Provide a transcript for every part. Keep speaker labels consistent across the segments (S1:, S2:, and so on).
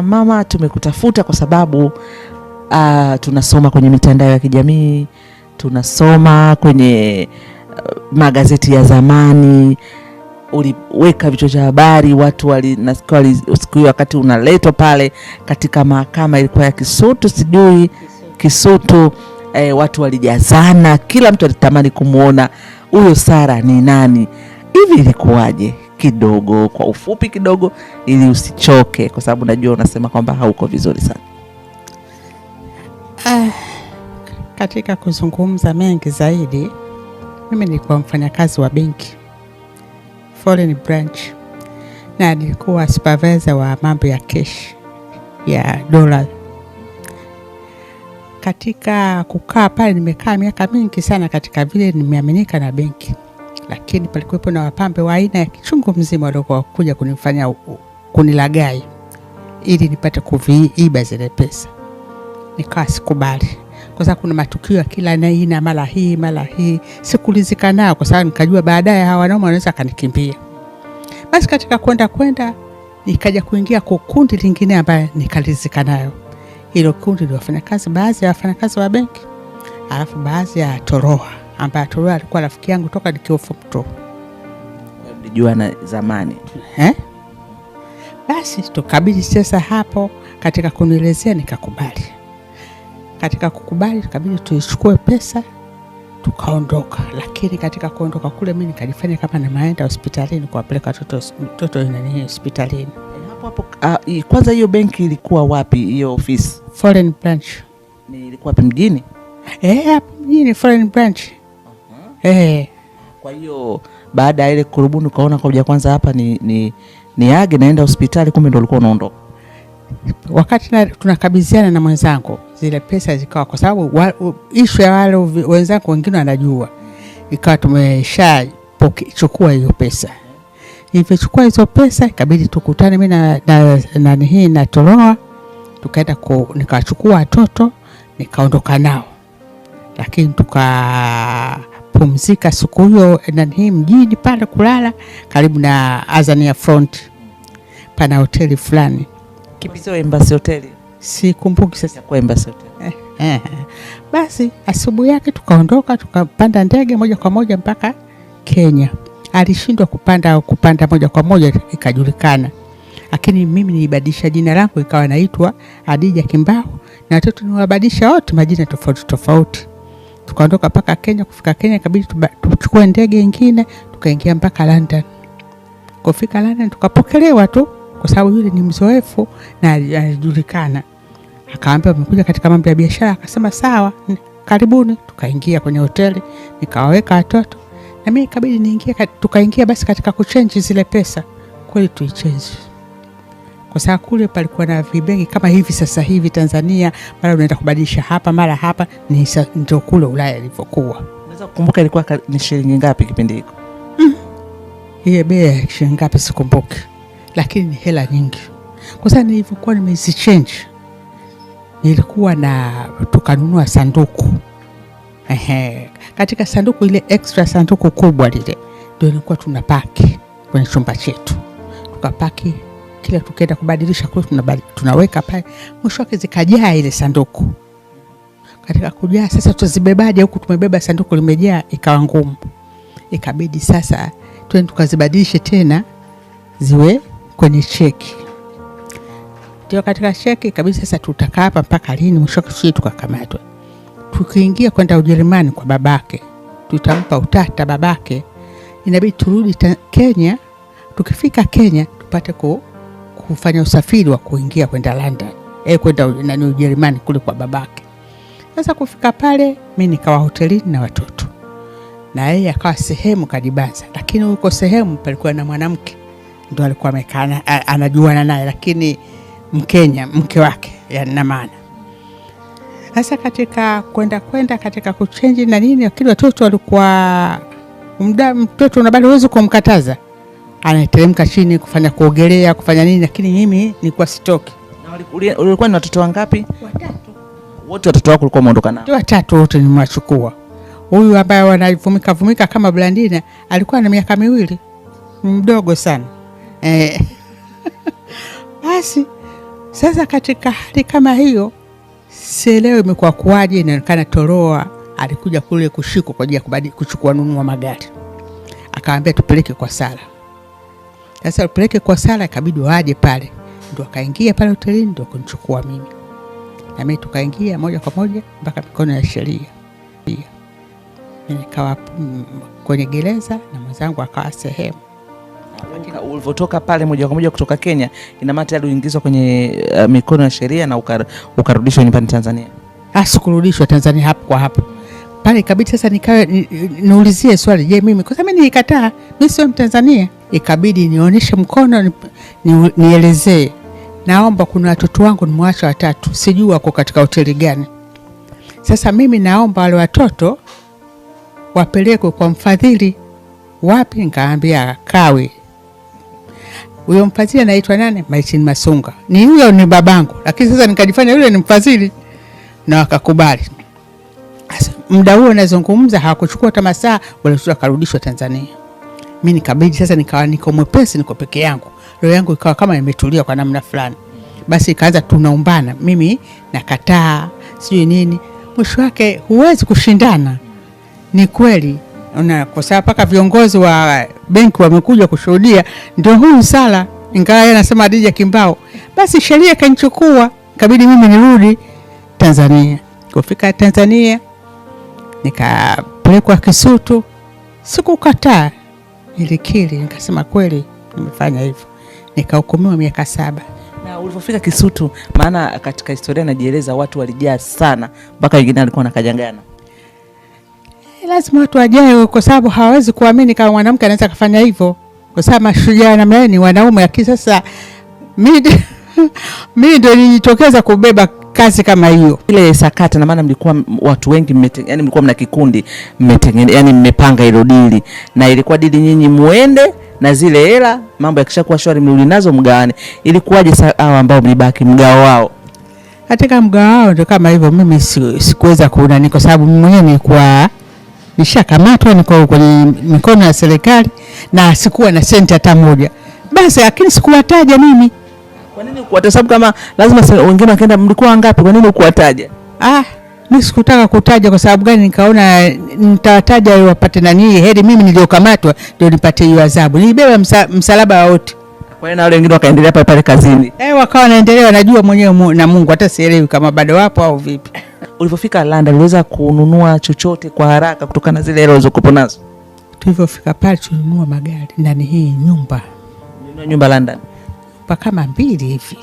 S1: Mama, tumekutafuta kwa sababu tunasoma kwenye mitandao ya kijamii, tunasoma kwenye magazeti ya zamani, uliweka vichwa vya habari, watu nasikia siku wakati unaletwa pale katika mahakama ilikuwa ya Kisutu, sijui Kisutu, watu walijazana, kila mtu alitamani kumuona huyo Sara ni nani. Hivi ilikuwaje? Kidogo, kwa ufupi kidogo, ili usichoke, kwa sababu najua unasema kwamba hauko vizuri sana.
S2: Katika kuzungumza mengi zaidi, mimi nilikuwa mfanyakazi wa benki foreign branch, na nilikuwa supervisor wa mambo ya cash ya dola. Katika kukaa pale nimekaa miaka mingi sana, katika vile nimeaminika na benki, lakini palikuwepo na wapambe wa aina ya kichungu mzima waliokuwa kuja kunifanya kunilagai ili nipate kuviiba zile pesa. Nikawa sikubali, kwa sababu kuna matukio ya kila aina, mara hii sikulizika nao, kwa sababu nikajua baadaye hawa wanaume wanaweza kanikimbia. Basi katika kwenda nikaja kuingia kwa kundi lingine ambaye nikalizika nayo. Hilo kundi ni wafanyakazi, baadhi ya wafanyakazi wa benki, alafu baadhi ya Toroha, ambaye Toroha alikuwa rafiki yangu toka nikiwa form 2.
S1: Nilijua na zamani.
S2: Basi tukabidi sasa hapo katika kunielezea nikakubali. Katika kukubali tukabidi tuichukue pesa tukaondoka, lakini katika kuondoka kule mimi nikajifanya kama naenda hospitalini kuwapeleka mtoto hospitalini.
S1: Hapo kwanza hiyo benki ilikuwa wapi, hiyo ofisi?
S2: Foreign branch.
S1: Ni ilikuwa hapa mjini?
S2: Hapa mjini foreign branch.
S1: Kwa hiyo baada ya ile kurubuni ukaona kwa kwanza hapa ni age naenda hospitali, kumbe ndio ulikuwa unaondoka.
S2: Wakati tunakabidhiana na mwenzangu zile pesa zikawa, kwa sababu issue ya wale wenzangu wengine wanajua, ikawa tumeshachukua hiyo pesa. Nilipochukua hizo pesa ikabidi tukutane mimi na Toroha, tukaenda nikachukua watoto nikaondoka nao, lakini tukapumzika siku hiyo mjini pale kulala karibu na Azania Front, pana hoteli fulani.
S1: Kipizo Embassy Hotel.
S2: Sikumbuki sasa
S1: kwa Embassy Hotel.
S2: Basi asubuhi yake tukaondoka, tukapanda ndege moja kwa moja mpaka Kenya. Alishindwa kupanda moja kwa moja ikajulikana, lakini mimi nilibadilisha jina langu ikawa naitwa Adija Kimbao, na watoto niwabadilisha wote majina tofauti tofauti. Tukaondoka mpaka Kenya. Kufika Kenya ikabidi tuchukue ndege nyingine tukaingia mpaka London. Kufika London tukapokelewa tu, kwa sababu yule ni mzoefu na alijulikana. Akaambia umekuja katika mambo ya biashara, akasema sawa, karibuni. Tukaingia kwenye hoteli, nikawaweka watoto na mimi ikabidi niingie. Tukaingia basi katika kuchange zile pesa. Kweli tuichange, kwa sababu kule palikuwa na vibegi kama hivi sasa hivi Tanzania, mara unaenda kubadilisha hapa mara hapa, ndio kule Ulaya ilivyokuwa.
S1: Unaweza kukumbuka ilikuwa ni shilingi ngapi kipindi hiko?
S2: Ile bei ya shilingi ngapi sikumbuki, lakini ni hela nyingi, kwa sababu nilivyokuwa nimezichange nilikuwa tukanunua sanduku. Katika sanduku ile extra sanduku kubwa lile ndio nilikuwa tunapaki kwenye chumba chetu. Tukapaki kila tukienda kubadilisha kule tunaweka pale. Mwisho wake zikajaa ile sanduku. Katika kujaa sasa tuzibebaje huku, tumebeba sanduku limejaa, ikawa ngumu. Ikabidi sasa twende tukazibadilishe tena ziwe kwenye cheki. Ndio katika cheki kabisa sasa tutakaa hapa mpaka lini? Mwisho wake tukakamatwa. Tukiingia kwenda Ujerumani kwa babake, tutampa utata babake, inabidi turudi Kenya. Tukifika Kenya tupate kufanya usafiri wa kuingia kwenda London, kwenda Ujerumani kule kwa babake. Sasa kufika pale mimi nikawa hotelini na watoto, na yeye akawa sehemu kadibanza, lakini huko sehemu palikuwa na mwanamke ndio alikuwa amekaa anajuana naye, lakini Mkenya, mke wake na maana. Sasa katika kwenda katika kuchange na nini, lakini watoto walikuwa mtoto unabali huwezi kumkataza, anateremka chini kufanya kuogelea kufanya nini, lakini mimi nilikuwa sitoki.
S1: Na ulikuwa ni watoto wangapi?
S2: 3.
S1: Wote watoto wako ulikuwa umeondoka nao?
S2: 3 wote nimewachukua. Huyu ambaye wanavumika kama Blandina alikuwa na miaka 2, mdogo sana. Basi Sasa katika hali kama hiyo, sielewi imekuwa kuwaje, inaonekana Toroa alikuja kule kushikwa kwa ajili ya kuchukua nunua magari. Akaambia tupeleke kwa Sala. Sasa tupeleke kwa Sala, ikabidi waje pale. Ndio akaingia pale hotelini, ndio kunichukua mimi. Na mimi tukaingia moja kwa moja mpaka mikono ya sheria. Nikawa kwenye gereza na mwenzangu akawa sehemu.
S1: Ulivyotoka pale moja kwa moja kutoka Kenya, ina maana tayari uliingizwa kwenye mikono ya sheria na ukarudishwa nyumbani Tanzania?
S2: Sikurudishwa Tanzania hapo kwa hapo. Pale ikabidi sasa nikawe niulizie swali, je, mimi kwa sababu nilikataa, mimi sio Mtanzania. Ikabidi nionyeshe mkono nielezee. Naomba kuna watoto wangu nimewaacha 3, sijui wako katika hoteli gani. Sasa mimi naomba wale watoto wapelekwe kwa mfadhili. Wapi? Nikaambia Kawe. Huyo mfadhili anaitwa nani? Martin Masunga. Ni huyo ni babangu. Lakini sasa nikajifanya yule ni mfadhili na wakakubali. Muda huo nazungumza hawakuchukua hata masaa, wale wakarudishwa Tanzania. Mimi nikabidi sasa nikawa niko mwepesi, niko peke yangu. Roho yangu ikawa kama imetulia kwa namna fulani. Basi ikaanza tunaumbana. Mimi nakataa, sijui nini. Mwisho wake huwezi kushindana. Ni kweli. Kwa sababu paka viongozi wa benki wamekuja kushuhudia, ndio huyu Sala, ingawa yeye anasema Hadija Kimbao. Basi sheria kanichukua, ikabidi mimi nirudi Tanzania. Kufika Tanzania nikapelekwa Kisutu. Sikukataa, nilikiri, nikasema kweli nimefanya hivyo. Nikahukumiwa miaka 7.
S1: Na ulipofika Kisutu, maana katika historia najieleza watu walijaa sana mpaka wengine walikuwa nakajangana.
S2: Lazima watu wajae kwa sababu hawawezi kuamini kama mwanamke anaweza kufanya hivyo. Kwa sababu mashujaa na mimi ni wanaume, lakini sasa mimi ndio nilijitokeza kubeba kazi kama hiyo.
S1: Ile sakata na maana mlikuwa watu wengi yani mlikuwa mna kikundi yani mmepanga hilo dili, na ilikuwa dili nyinyi muende na zile hela, mambo yakishakuwa shwari mrudi nazo mgawane. Ilikuwaje hao ambao mlibaki mgao wao?
S2: Katika mgao wao ndio kama hivyo, mimi sikuweza kuona, ni kwa sababu mimi mwenyewe nilikuwa nishakamatwa, niko kwenye mikono ya serikali na sikuwa na senti hata moja. Basi lakini sikuwataja mimi.
S1: Kwa nini ukuwataja? Sababu kama lazima wengine wakaenda, mlikuwa ngapi? Kwa nini ukuwataja?
S2: Mimi sikutaka kutaja. Kwa sababu gani? Nikaona nitawataja wapate nani heri mimi niliokamatwa ndio nipate hiyo adhabu. Nilibeba msalaba wote.
S1: Kwa hiyo na wale wengine wakaendelea pale kazini.
S2: Wakawa wanaendelea, wanajua mwenyewe na Mungu, hata sielewi kama bado wapo au vipi.
S1: Ulipofika London uliweza kununua chochote kwa haraka kutokana na zile hela ulizokuwa nazo?
S2: Tulipofika pale tulinunua magari ndani hii nyumba.
S1: Nyumba London
S2: kama 2 hivi.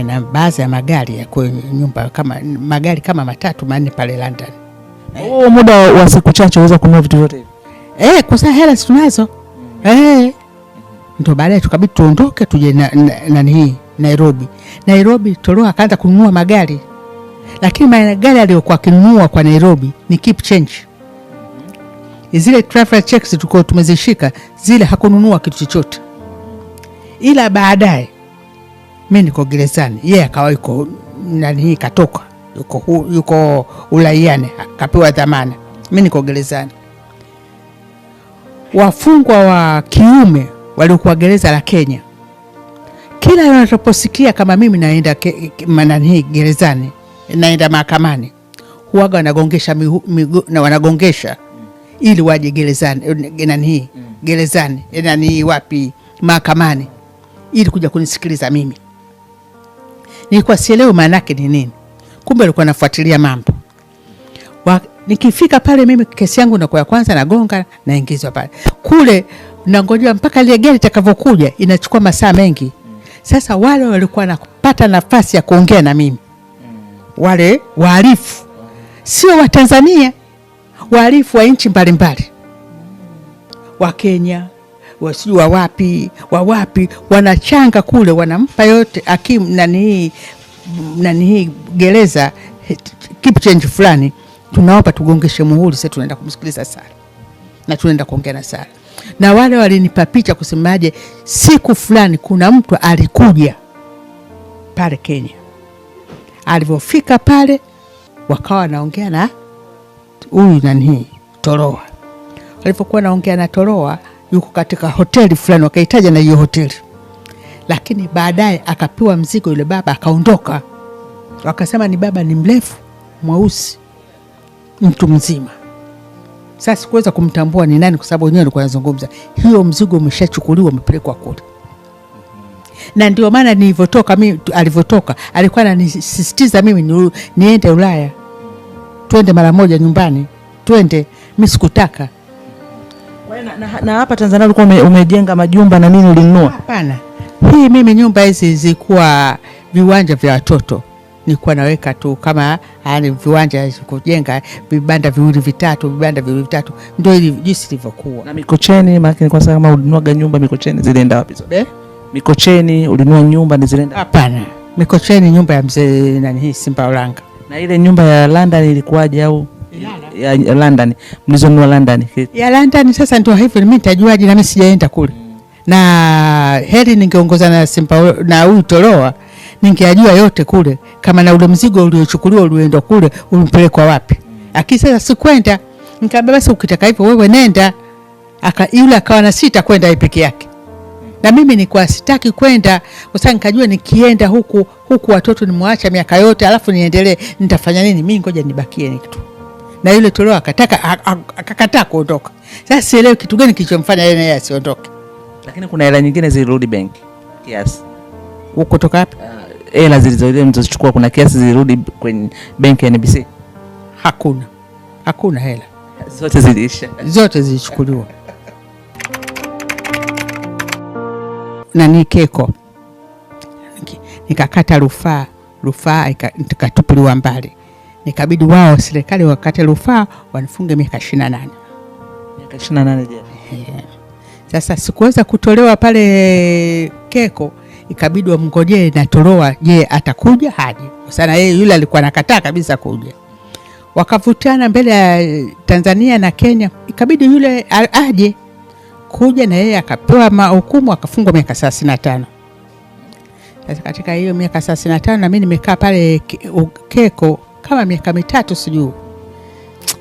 S2: Na baadhi ya magari ya kwenye nyumba kama magari kama 3 4 pale London.
S1: Muda wa siku chache uweza kununua vitu vyote hivi?
S2: Kwa sababu hela tunazo. Ndio baadaye tukabidi tuondoke tuje nani Nairobi. Toroa akaanza kununua magari. Lakini magari aliyokuwa kinunua kwa Nairobi ni keep change. Zile travel checks tulikuwa tumezishika, zile hakununua kitu chochote. Ila baadaye mimi niko gerezani, yeye akawa yuko katoka, yuko ulaiani, akapewa dhamana. Mimi niko gerezani. Wafungwa wa kiume waliokuwa gereza la Kenya, kila wanaposikia kama mimi naenda gerezani, naenda mahakamani, huaga wanagongesha na wanagongesha ili waje gerezani, gerezani wapi, mahakamani, ili kuja kunisikiliza mimi. Nilikuwa sielewi maana yake ni nini. Kumbe alikuwa anafuatilia mambo. Nikifika pale mimi kesi yangu na kwa kwanza nagonga, naingizwa pale. Kule nangojea mpaka ile gari itakavyokuja, inachukua masaa mengi. Sasa wale walikuwa wanapata nafasi ya kuongea na mimi. Wale wahalifu sio wa Tanzania, wahalifu wa nchi mbalimbali. Wa Kenya, wasiju wa wapi, wanachanga kule, wanampa yote hakimu nani gereza keep change fulani, tunaomba tugongeshe muhuri, sasa tunaenda kumsikiliza Sala na tunaenda kuongea na Sala. Na wale walinipa picha kusemaje, siku fulani kuna mtu alikuja pale Kenya. Alipofika pale wakawa wanaongea na huyu Toroa. Walipokuwa naongea na Toroa, yuko katika hoteli fulani, wakaitaja na hiyo hoteli. lakini baadaye akapewa mzigo yule baba akaondoka. Wakasema ni baba ni mrefu, mweusi, mtu mzima. Sasa sikuweza kumtambua ni nani kwa sababu wenyewe walikuwa wanazungumza. Hiyo mzigo umeshachukuliwa umepelekwa kule. Na ndio maana nilivyotoka mimi, alivyotoka alikuwa ananisisitiza mimi niende Ulaya. Twende mara moja nyumbani. Twende, mimi sikutaka.
S1: Na hapa Tanzania ulikuwa umejenga majumba na nini ulinunua?
S2: Hapana. Hii mimi nyumba hizi zilikuwa viwanja vya watoto. Nilikuwa naweka tu kama viwanja kujenga vibanda viwili vitatu. Ndio ili jinsi ilivyokuwa.
S1: Na Mikocheni maana kwa sababu kama ulinuaga nyumba Mikocheni zilienda wapi zote? Mikocheni ulinua nyumba ni zilienda?
S2: Hapana. Mikocheni nyumba ya mzee nani hii Simbaolanga.
S1: Na ile nyumba ya London ilikuwaje au ya London mlizonunua London?
S2: Ya London sasa ndio hivyo mimi nitajuaje na mimi sijaenda kule. Na heri ningeongoza na Simba na huyu Toloa ningeajua yote kule kama na ule mzigo uliochukuliwa ulienda kule ulimpelekwa wapi. Akisema sikwenda, nikamwambia basi ukitaka hivyo wewe nenda. Yule akawa na sita kwenda yeye peke yake. Na mimi nilikuwa sitaki kwenda kwa sababu nikajua nikienda huku watoto nimwaacha miaka yote alafu niendelee nitafanya nini? Mimi ngoja nibakie ni kitu. Na yule Toloa akakataa kuondoka. Sasa sielewi kitu gani kilichomfanya yeye asiondoke.
S1: Lakini kuna hela nyingine zilirudi benki. Kiasi.
S2: Kutoka wapi?
S1: Hela zilizochukua kuna kiasi zilirudi kwenye benki ya NBC.
S2: Hakuna hela.
S1: Zote ziliisha. Zote
S2: zilichukuliwa. Na nikeko. Nikakata rufaa ikatupiliwa mbali. Nikabidi wao serikali wakate rufaa wanifunge miaka 28.
S1: Miaka 28 je?
S2: Sasa sikuweza kutolewa pale Keko, ikabidi wamngojee na Toloa je atakuja haje. Sana yeye yule alikuwa anakataa kabisa kuja. Wakavutana mbele ya Tanzania na Kenya, ikabidi yule aje kuja na yeye akapewa hukumu akafungwa miaka 35. Sasa katika hiyo miaka 35 na mimi nimekaa pale Keko kama miaka 3 sijui.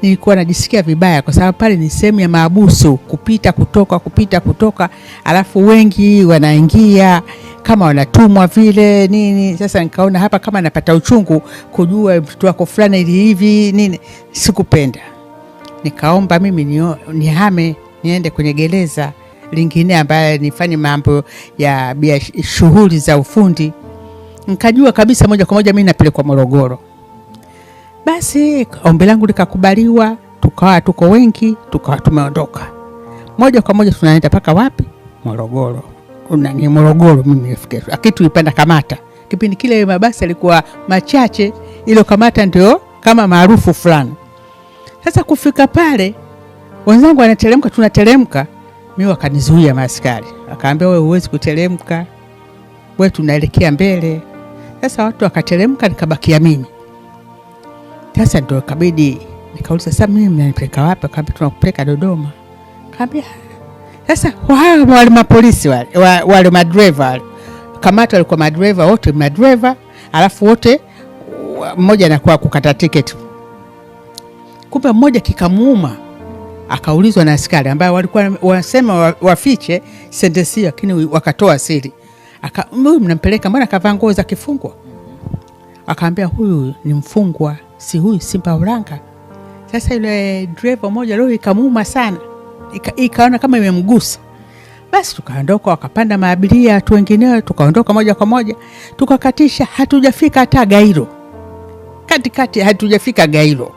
S2: Nilikuwa najisikia vibaya kwa sababu pale ni sehemu ya maabusu, kupita kutoka, alafu wengi wanaingia kama wanatumwa vile nini. Sasa nikaona hapa kama napata uchungu kujua mtoto wako fulani ili hivi nini, sikupenda. Nikaomba mimi nihame niende kwenye gereza lingine ambaye nifanye mambo ya shughuli za ufundi. Nikajua kabisa moja kwa moja mimi napelekwa Morogoro. Basi ombi langu likakubaliwa, tukawa tuko wengi, tukawa tumeondoka. Moja kwa moja tunaenda paka wapi? Morogoro. Ni Morogoro mimi nifikia. Lakini tulipanda Kamata. Kipindi kile mabasi yalikuwa machache, ile Kamata ndio kama maarufu fulani. Sasa kufika pale, wenzangu wanateremka, tunateremka, mimi wakanizuia maaskari. Akaambia wewe huwezi kuteremka. Wewe tunaelekea mbele. Sasa watu wakateremka nikabakia mimi. Sasa ndio kabidi nikauliza sasa mimi mnanipeleka wapi? Akaambia tunakupeleka Dodoma. Akaambia sasa wale mapolisi wale madriver Kamata walikuwa madriver wote madriver, alafu wote mmoja anakuwa kukata tiketi. Kumbe mmoja kikamuuma akaulizwa na askari ambao walikuwa wanasema wafiche sentensi lakini wakatoa siri. Huyu mnampeleka mbona kavaa nguo za kifungwa? Akaambia huyu ni mfungwa, si huyu Simbaolanga. Sasa yule driver mmoja leo ikamuuma sana. Ikaona kama imemgusa. Basi tukaondoka, wakapanda maabiria watu wengineo, tukaondoka moja kwa moja, tukakatisha, hatujafika hata Gairo. Katikati hatujafika Gairo.